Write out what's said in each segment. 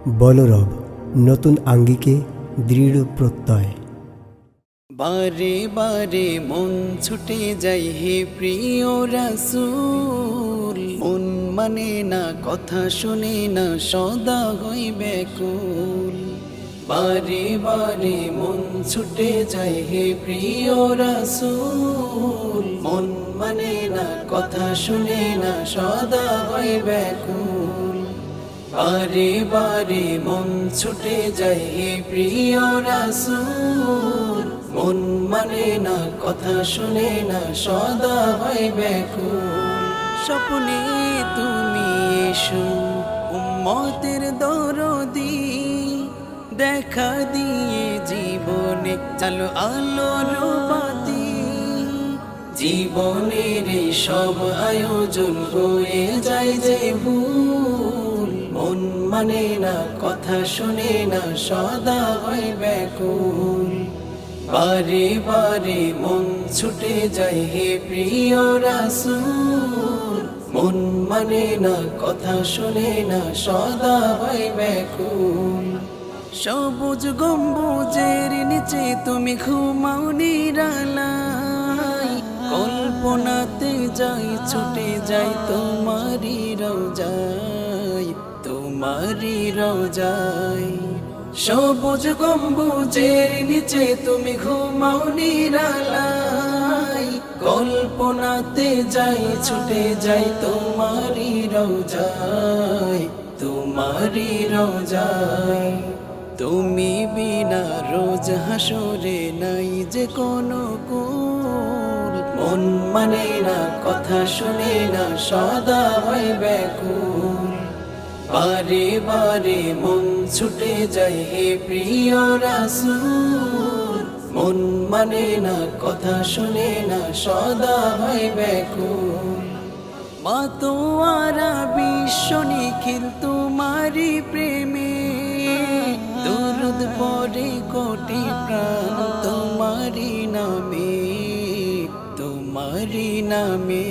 বল রব নতুন আঙ্গিকে দৃঢ় প্রত্যয়। বারে বারে মন ছুটে যাই হে প্রিয় রাসূল, মন মানে না কথা শুনে না সদা হই ব্যাকুল। বারে বারে মন ছুটে যাই হে প্রিয় রাসূল, মন মানে না কথা শুনে না সদা হই ব্যাকুল। বারে বারে মন ছুটে যাই হে প্রিয় রাসূল, মন মানে না কথা শুনে না সদা হয় ব্যাকুল। স্বপ্নে তুমি এসো উম্মতের দরদি, দেখা দিয়ে জীবনে চালো আলোর বাতি। জীবনের সব আয়োজন হয়ে যায় যে ভুল, মন মানে না কথা শুনে না সদা হয় ব্যাকুল। বারে বারে মন ছুটে যায় হে প্রিয় রাসূল, মন মানে না কথা শুনে না সদা হয় ব্যাকুল। সবুজ গম্বুজের নিচে তুমি ঘুমাও নিরালায়, কল্পনাতে যাই ছুটে যাই তোমারি রওজায়, তোমারি রওজায়। সবুজ গম্বুজের নিচে তুমি ঘুমাও নিরালায়, কল্পনাতে যাই ছুটে যাই তোমারি রওজায়, তোমারি রওজায়। তুমি বিনা রোজ হাসরে নাই যে কোনো কুল, মন মানে না কথা শুনে না সদা হয় ব্যাকুল। বারে বারে মন ছুটে যায় হে প্রিয় রাসূল, মন মানে না কথা শুনে না সদা হয় ব্যাকুল। মাতোয়ারা বিশ্ব নিখিল তোমারি প্রেমে, দরুদ পড়ে কোটি প্রাণ তোমারি নামে, তোমারি নামে।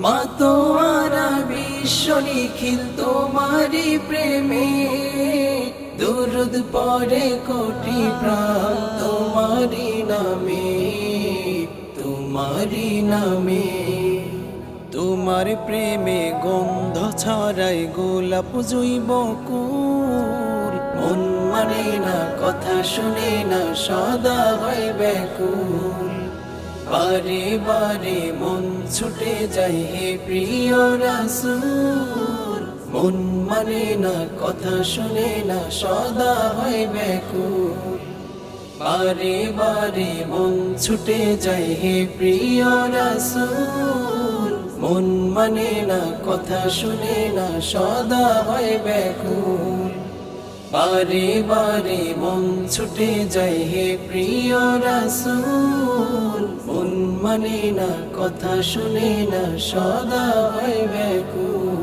মাতোয়ারা বিশ্ব নিখিল তোমারি প্রেমে, দরুদ পড়ে কোটি প্রাণ তোমারি নামে, তোমারি নামে। তোমার প্রেমে গন্ধ ছড়াই গোলাপ জৈব কুল, মন মানে না কথা শুনে না সদা হয় ব্যাকুল। বারে বারে মন ছুটে যায় হে প্রিয় রাসূল, মন মানে না কথা শুনে না সদা হয় ব্যাকুল। বারে বারে মন ছুটে যায় হে প্রিয় রাসূল, মন মানে না কথা শুনে না সদা হয় ব্যাকুল। বারে বারে মন ছুটে যায় হে প্রিয় রাসূল, মন মানে না কথা শুনে না সদা হয় ব্যাকুল।